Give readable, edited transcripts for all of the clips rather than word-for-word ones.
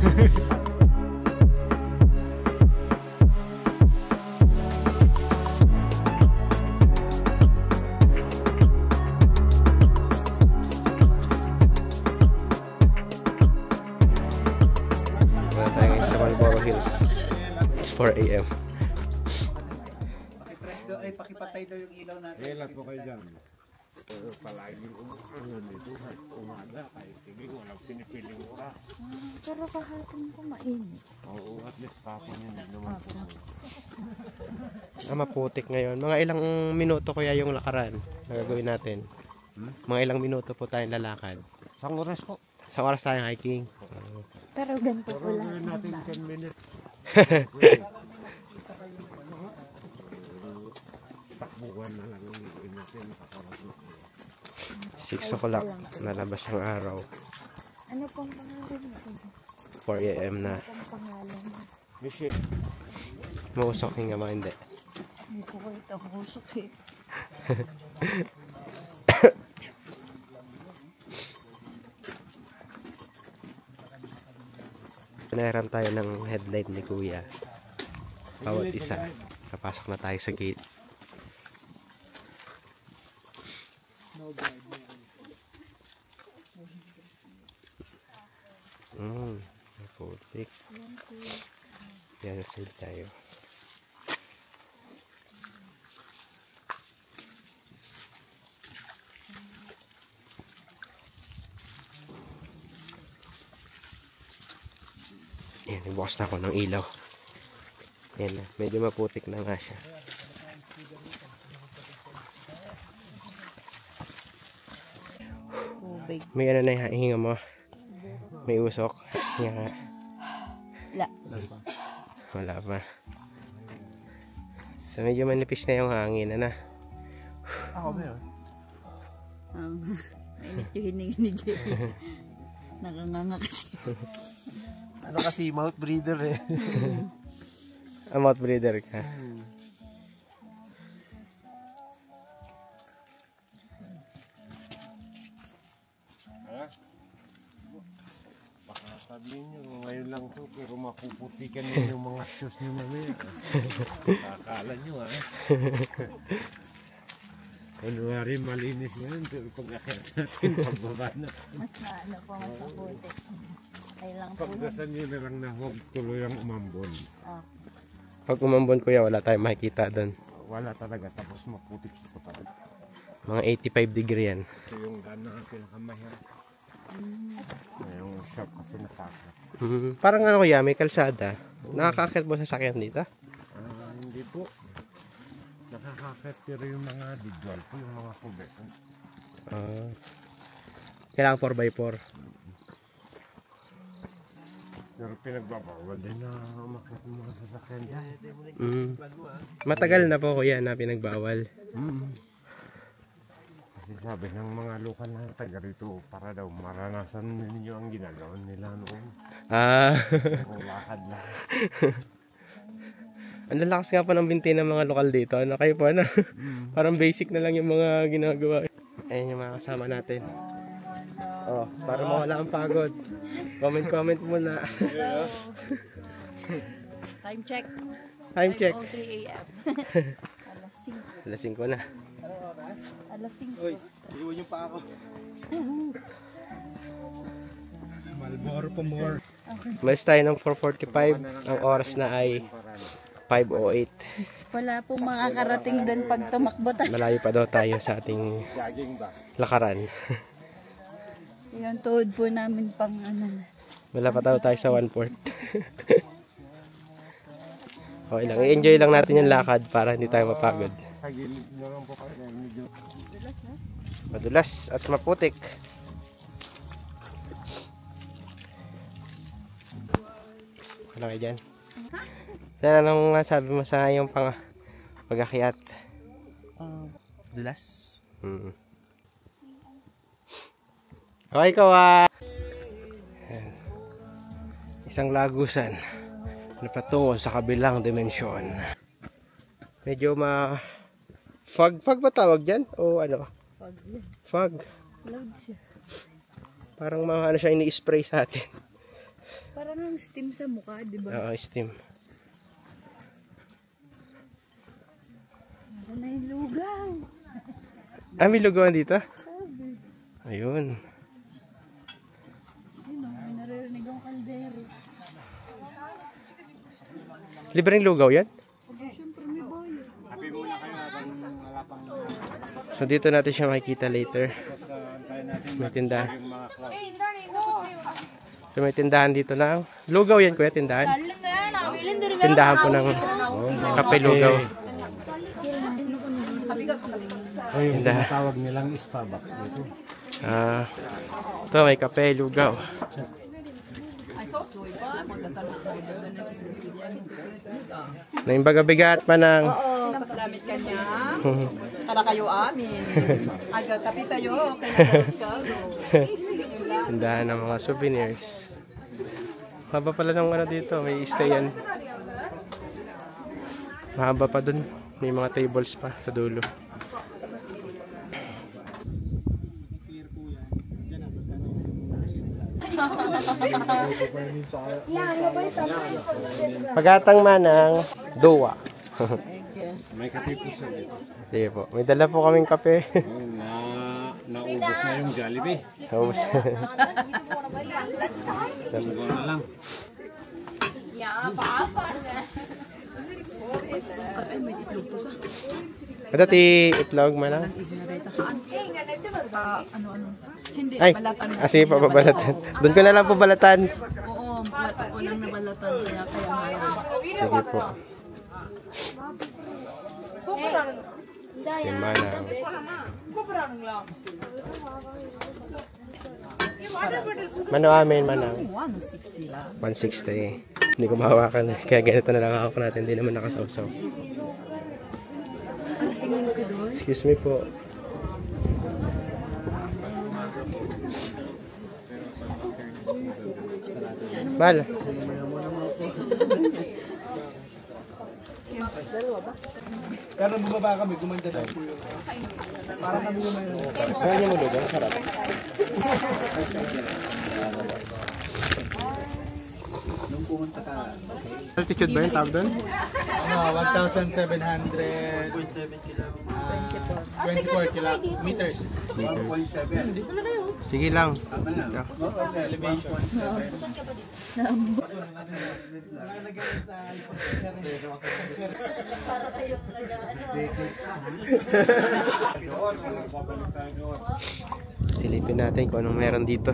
It's 4 AM. Pakipatay daw yung ilaw natin. Ilan po kayo dyan? Pero palagi dito umaga kahit hindi walang pinipiling oras. Pero kahapon po mainit. Oo, at least kapon yun naman. Maputik ngayon. Mga ilang minuto kaya yung lakaran na gagawin natin? Mga ilang minuto po tayong lalakad? Isang oras po. Isang oras tayong hiking. Pero ganito po Pero lang. natin 10 minutes. Takbuhan na lang yung natin. 6 o'clock. Nalabas ang araw. Ano pong pangalan mo? 4 AM na. Ano pong pangalan mo? Michelle. Mausok nga mga hindi. Hindi ko ito kusok eh. Pinahiram tayo ng headlight ni Kuya. Bawat isa. Kapasok na tayo sa gate. Putik. Yan, sale tayo. Yan, ibukas na ako ng ilaw. Yan na, medyo maputik na nga siya. May ano na hinga mo? May usok? Hinga. Wala pa. So medyo manipis na yung hangin na. Ako ba yun? Mainit yung hininga ni Jay. Nakanganga kasi. Ano kasi, mouth breather eh. Mouth breather ka. Baka sabihin nyo, ngayon lang to, pero mapuputikan nyo yung mga shoes nyo namin. Kakala nyo Kunwari malinis na yun, pero pag-akit natin, pagbaba na. Mas ano po masabuti. Ay lang po. Pagdasan nyo na lang na huwag tuloy ang umambon. Pag umambon kuya, wala tayong makikita doon. Wala talaga, tapos maputik po talaga. Mga 85 degree yan. Ito yung gana ang pinakamahirap. Yung shop kasi nakakit. Parang ano kuya, may kalsada. Nakakakit mo sa sakyan dito? Hindi po. Nakakakit pero yung mga digwal po, yung mga kubet. Kailangan 4x4. Pero pinagbabawal din na umakit yung mga sasakyan dyan. Matagal na po kuya na pinagbawal. Kasi sabi ng mga lokal na taga rito, para daw maranasan ninyo ang ginagawa nila noon. Kung lakad lang. Ang lalakas nga pa ng binti ng mga lokal dito. Ano kayo po ano? Parang basic na lang yung mga ginagawa. Ayun yung mga kasama natin. Oh, para mawala ang pagod. Comment muna. Hello. Time check. Time check. 3 AM. Alas 5 na. Alas 5. Uy, iwan yung pa ako. Malboro pa more. Malis tayo ng 4:45. Ang oras na ay 5:08. Wala pong makakarating doon pag tumakbo tayo. Malayo pa daw tayo sa ating lakaran. Yung tuhod po namin pang ano. Wala pa tayo sa 1/4. Okay lang. I-enjoy lang natin yung lakad para hindi tayo mapagod. Sa gilid na lang po kayo. Medyo Madulas at maputik. Ano kayo dyan? Saan anong sabi mo sa yung pag-akyat? Dulas. Okay ikaw isang lagusan na patungo sa kabilang dimensyon. Medyo fog ba tawag dyan? O ano? Fog. Load siya. Parang mga ano siya ini-spray sa atin. Parang ang steam sa mukha, di ba? Oo, steam. Ano na yung lugaw? Ah, may lugawan dito? Sabi. Ayun. Ayun o, may naririnig ang kaldero. Libreng lugaw yan? Siyempre may bayo. So dito natin siya makikita later. May tindahan. So may tindahan dito na. Lugaw yan kuya, tindahan? Tindahan po ng kape lugaw. Ay, yung tawag nilang Starbucks dito. Ah, ito may kape lugaw. Naimbaga-bigat pa ng... Oo, pasalamit ka niya. Para kayo amin. Aga kapi tayo, kaya kayo. Tindahan ng mga souvenirs. Mahaba pala ng ano dito, may stayan. Mahaba pa dun. May mga tables pa sa dulo. Pagatang manang duwa. May katipusan dito. Sige po. May dala po kaming kape. Naubos na yung Jollibee. Ubus. Lugaw na lang. Ito itlog manang. Hindi, Ay, balatan. sige pa babalatan. Doon ko na lang po balatan. Oo, walang may balatan. Kaya mahal. Sige po. Si manang. Mano amin manang? 160 lang. 160. Hindi ko mahawakan. Kaya ganito na lang ako natin. Hindi naman nakasawsaw. Excuse me po. Bal. Pero bumaba kami, gumanda lang po yun. Para kami yung Kaya niya mo lugar. Sarap. nung pumunta ka. Altitude ba yung tawag doon? 1,700.7 kilo. 24 kilometers. 1.7. Dito na kayo. Sige lang. Tama na. Elevation. Silipin natin kung anong meron dito.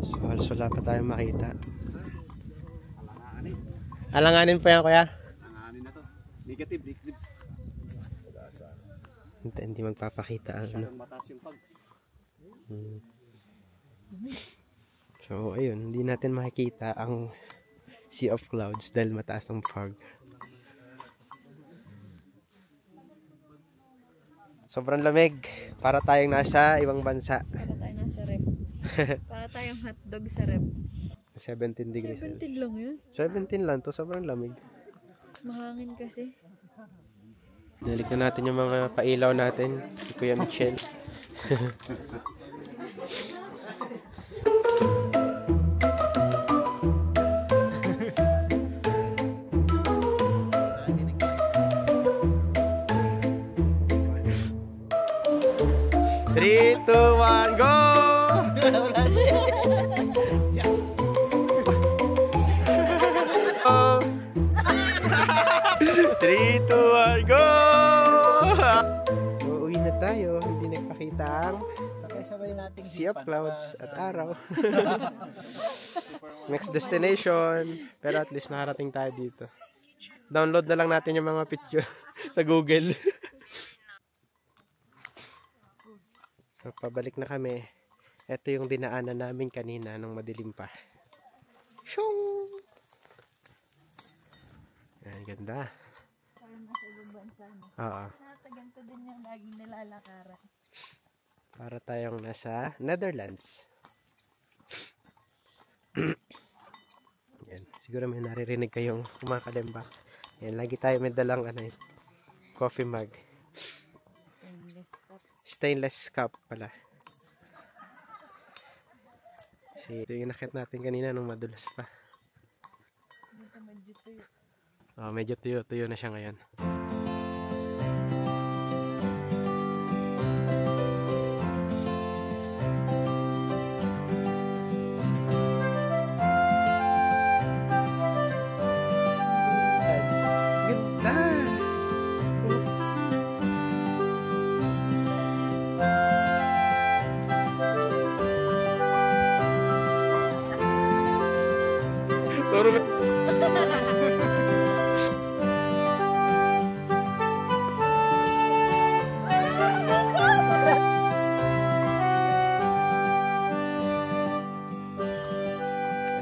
So, halos wala pa tayong makita. Alanganin pa yan, kuya? Alanganin na to. Negative. Hindi magpapakita ang ano. Mataas yung pag. So, ayun, hindi natin makikita ang sea of clouds dahil mataas ang fog. Sobrang lamig. Para tayong nasa ibang bansa. Para tayo nasa rep. Para tayong hotdog sa rep. 17 degrees. 17 lang yun. 17 lang to, sobrang lamig. Mahangin kasi. Nalik na natin yung mga pailaw natin. Si Kuya Michelle. Three, two, one, go! 3, 2, 1, go! Uuwi na tayo. Hindi nagpakita ang sea of clouds at araw. Next destination. Pero at least nakarating tayo dito. Download na lang natin yung mga picture sa Google. So, pabalik na kami. Ito yung dinaanan namin kanina nung madilim pa. Shong! Ayan, ganda. Parang nasa ibang bansa. Oo. Ganito din yung laging nilalakaran. Para tayong nasa Netherlands. Yan. Siguro may naririnig kayong kumakademba. Ayan, lagi tayo may dalang coffee mug. Stainless cup pala. Kasi ito yung nakit natin kanina nung madulas pa. Oh, medyo tuyo-tuyo na siya ngayon.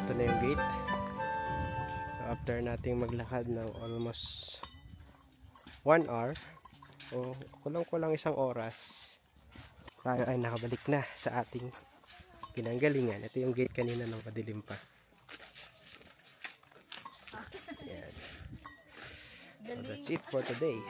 Ito na yung gate. So, after nating maglakad ng almost 1 hour o kulang-kulang isang oras, tayo ay nakabalik na sa ating pinanggalingan. Ito yung gate kanina nung madilim pa. Yan. So that's it for today.